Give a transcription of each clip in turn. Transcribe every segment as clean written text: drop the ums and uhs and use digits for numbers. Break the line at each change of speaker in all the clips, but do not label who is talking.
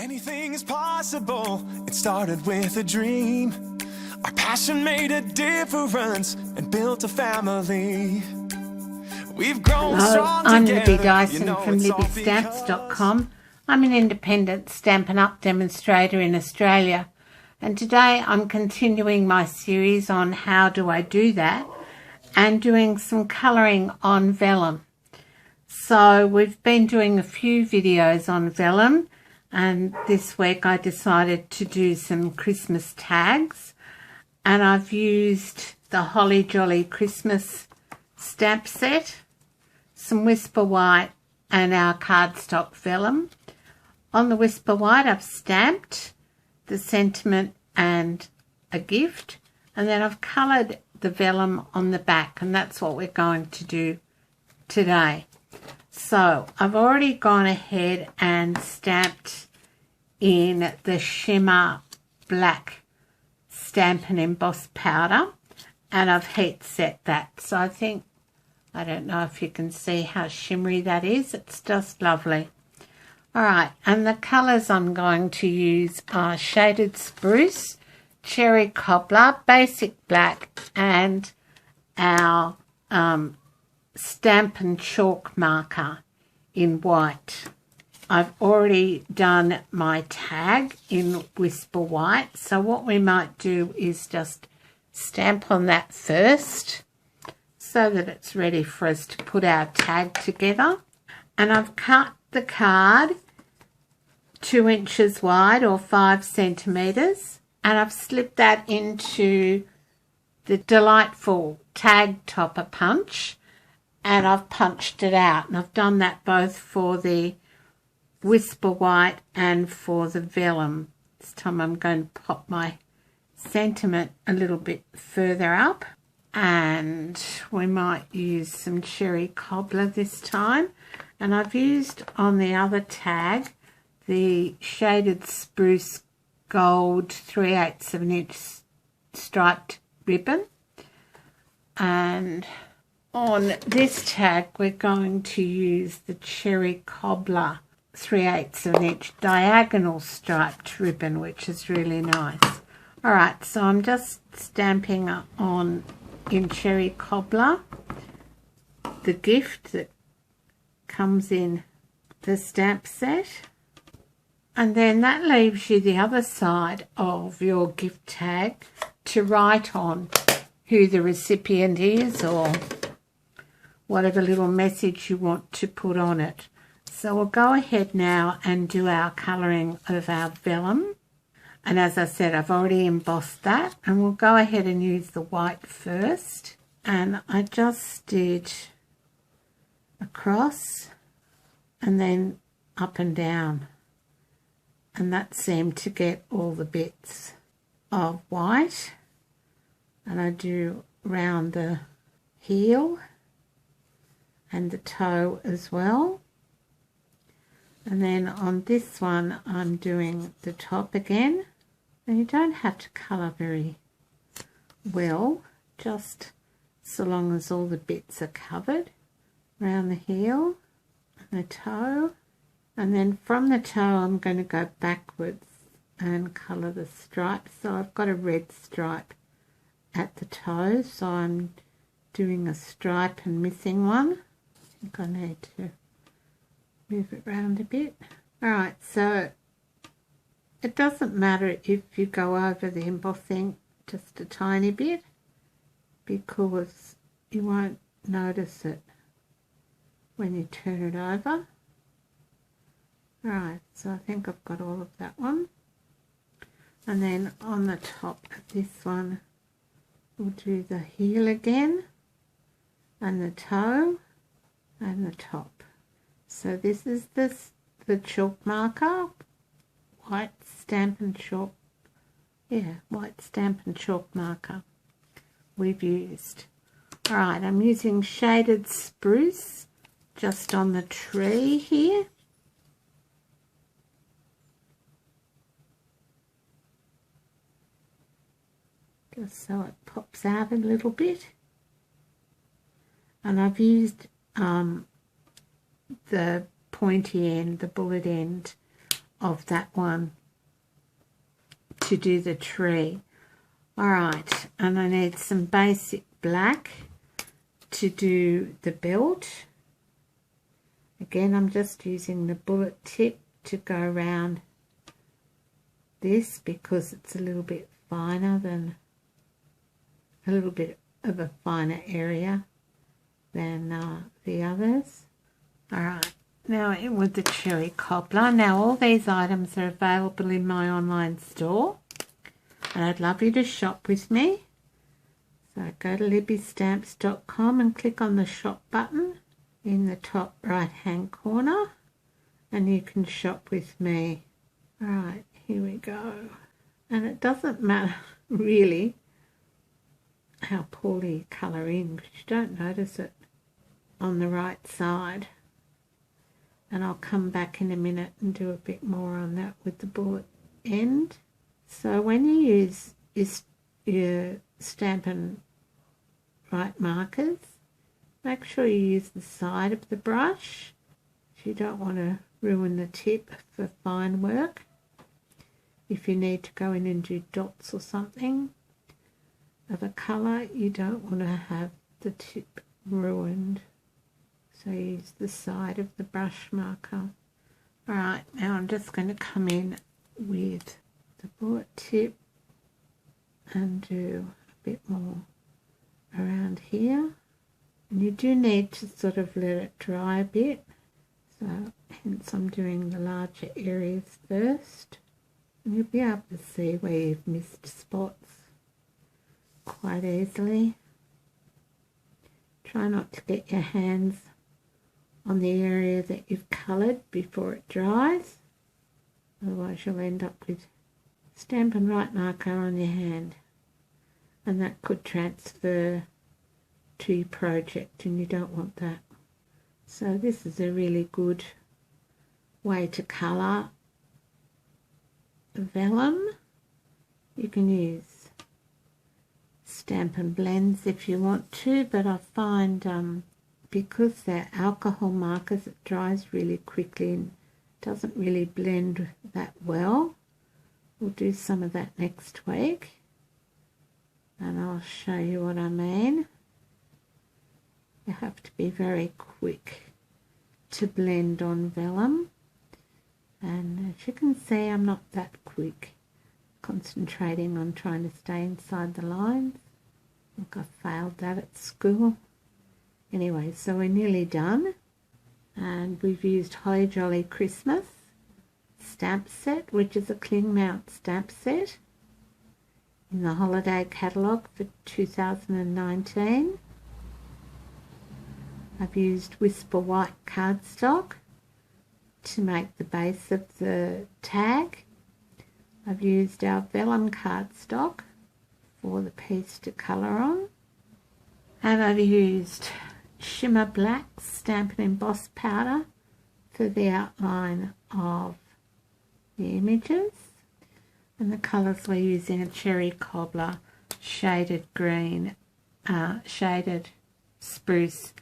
Anything is possible. It started with a dream. Our passion made a difference and built a family. We've grown strong
I'm
together.
Libby Dyson from
it's all
LibbyStamps.com. I'm an independent Stampin' Up demonstrator in Australia, and today I'm continuing my series on how do I do that and doing some colouring on vellum. So we've been doing a few videos on vellum, and this week I decided to do some Christmas tags, and I've used the Holly Jolly Christmas stamp set, some Whisper White and our cardstock vellum. On the Whisper White I've stamped the sentiment and a gift, and then I've coloured the vellum on the back, and that's what we're going to do today. So I've already gone ahead and stamped in the shimmer black Stampin' Emboss powder, and I've heat set that. So I don't know if you can see how shimmery that is. It's just lovely. Alright, and the colours I'm going to use are Shaded Spruce, Cherry Cobbler, Basic Black, and our Stampin' Chalk marker in white. I've already done my tag in Whisper White, so what we might do is just stamp on that first so that it's ready for us to put our tag together. And I've cut the card 2 inches wide or 5 centimetres, and I've slipped that into the delightful tag topper punch, and I've punched it out, and I've done that both for the Whisper White and for the vellum. This time I'm going to pop my sentiment a little bit further up, and we might use some Cherry Cobbler this time. And I've used on the other tag the Shaded Spruce Gold 3/8 of an inch striped ribbon, and on this tag we're going to use the Cherry Cobbler 3/8 of an inch diagonal striped ribbon, which is really nice. Alright, so I'm just stamping on in Cherry Cobbler the gift that comes in the stamp set, and then that leaves you the other side of your gift tag to write on who the recipient is or whatever little message you want to put on it. So we'll go ahead now and do our colouring of our vellum. And as I said, I've already embossed that, and we'll go ahead and use the white first. And I just did across and then up and down, and that seemed to get all the bits of white. And I do round the heel and the toe as well. And then on this one I'm doing the top again, and you don't have to colour very well, just so long as all the bits are covered around the heel and the toe. And then from the toe I'm going to go backwards and colour the stripes. So I've got a red stripe at the toe, so I'm doing a stripe and missing one. I think I need to move it round a bit. Alright, so it doesn't matter if you go over the embossing just a tiny bit, because you won't notice it when you turn it over. Alright, so I think I've got all of that one. And then on the top of this one we'll do the heel again and the toe and the top. So this is the chalk marker, white Stampin' Chalk, white Stampin' Chalk marker we've used. Alright, I'm using Shaded Spruce just on the tree here. Just so it pops out a little bit. And I've used the pointy end, the bullet end of that one to do the tree. Alright, and I need some basic black to do the belt. Again, I'm just using the bullet tip to go around this because it's a little bit finer than, a little bit of a finer area than the others. Alright, now in with the cherry cobbler. Now all these items are available in my online store, and I'd love you to shop with me. So go to libbystamps.com and click on the shop button in the top right hand corner, and you can shop with me. Alright, here we go. And it doesn't matter really how poorly you colour in, because you don't notice it on the right side. And I'll come back in a minute and do a bit more on that with the bullet end. So when you use your Stampin' Up markers, make sure you use the side of the brush if you don't want to ruin the tip for fine work. If you need to go in and do dots or something of a colour, you don't want to have the tip ruined. So use the side of the brush marker. Alright, now I'm just going to come in with the bullet tip and do a bit more around here. And you do need to sort of let it dry a bit. So hence I'm doing the larger areas first. And you'll be able to see where you've missed spots quite easily. Try not to get your hands on the area that you've coloured before it dries, otherwise you'll end up with Stampin' Up marker on your hand, and that could transfer to your project and you don't want that. So this is a really good way to colour vellum. You can use Stampin' Blends if you want to, but I find because they're alcohol markers, it dries really quickly and doesn't really blend that well. We'll do some of that next week and I'll show you what I mean. You have to be very quick to blend on vellum, and as you can see, I'm not that quick, concentrating on trying to stay inside the lines. I think I failed that at school. Anyway, so we're nearly done, and we've used Holly Jolly Christmas stamp set, which is a cling mount stamp set in the holiday catalogue for 2019. I've used Whisper White cardstock to make the base of the tag. I've used our vellum cardstock for the piece to colour on, and I've used Shimmer Black Stampin' Emboss powder for the outline of the images, and the colours we're using are Cherry Cobbler, Shaded Green, Shaded Spruce,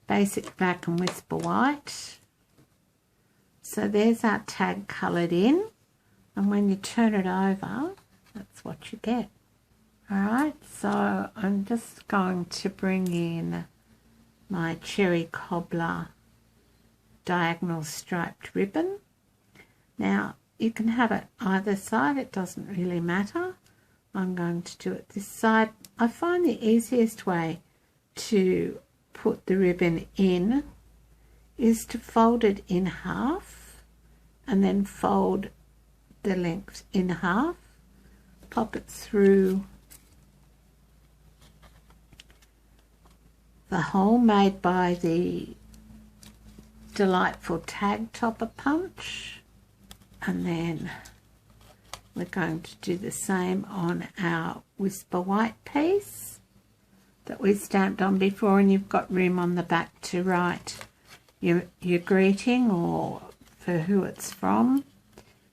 Basic Black and Whisper White. So there's our tag coloured in, and when you turn it over, that's what you get. Alright, so I'm just going to bring in my Cherry Cobbler diagonal striped ribbon. Now you can have it either side, it doesn't really matter. I'm going to do it this side. I find the easiest way to put the ribbon in is to fold it in half and then fold the length in half, pop it through the hole made by the delightful tag topper punch, and then we're going to do the same on our Whisper White piece that we stamped on before, and you've got room on the back to write your greeting or for who it's from,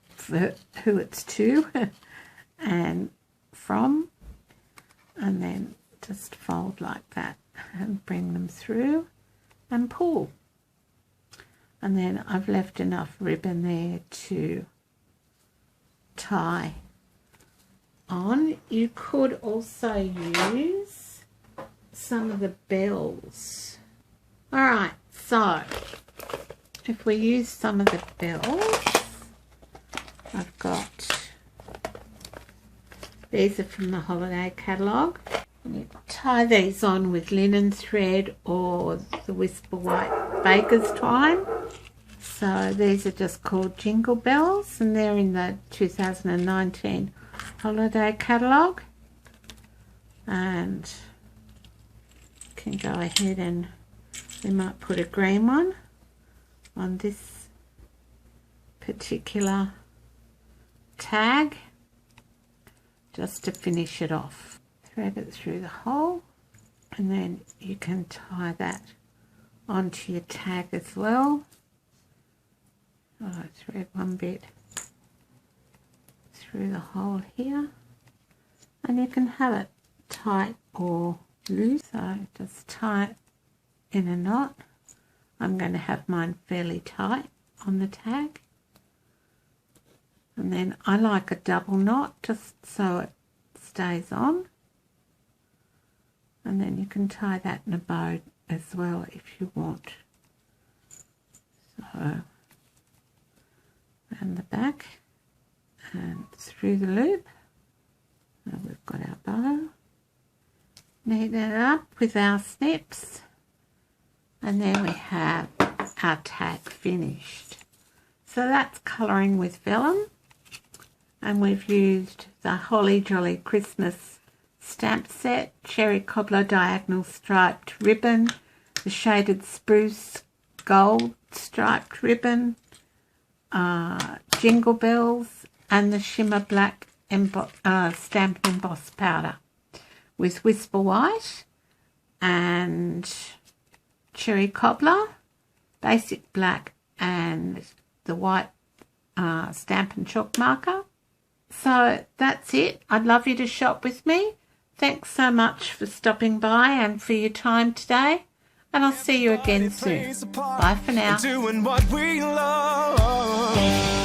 for who it's to and from, and then just fold like that and bring them through and pull. And then I've left enough ribbon there to tie on. You could also use some of the bells. Alright, so if we use some of the bells, I've got, these are from the holiday catalogue. You tie these on with linen thread or the Whisper White baker's twine. So these are just called Jingle Bells, and they're in the 2019 holiday catalogue. And you can go ahead and we might put a green one on this particular tag just to finish it off. Thread it through the hole, and then you can tie that onto your tag as well. Thread one bit through the hole here, and you can have it tight or loose. So just tie it in a knot. I'm going to have mine fairly tight on the tag, and then I like a double knot just so it stays on. And then you can tie that in a bow as well if you want. So around the back and through the loop. Now we've got our bow. Neaten it up with our snips, and then we have our tag finished. So that's colouring with vellum, and we've used the Holly Jolly Christmas stamp set, cherry cobbler diagonal striped ribbon, the shaded spruce gold striped ribbon, jingle bells, and the shimmer black stamped embossed powder with Whisper White and cherry cobbler, basic black, and the white Stampin' chalk marker. So that's it. I'd love you to shop with me. Thanks so much for stopping by and for your time today, and I'll see you again soon. Bye for now.
Doing what we love.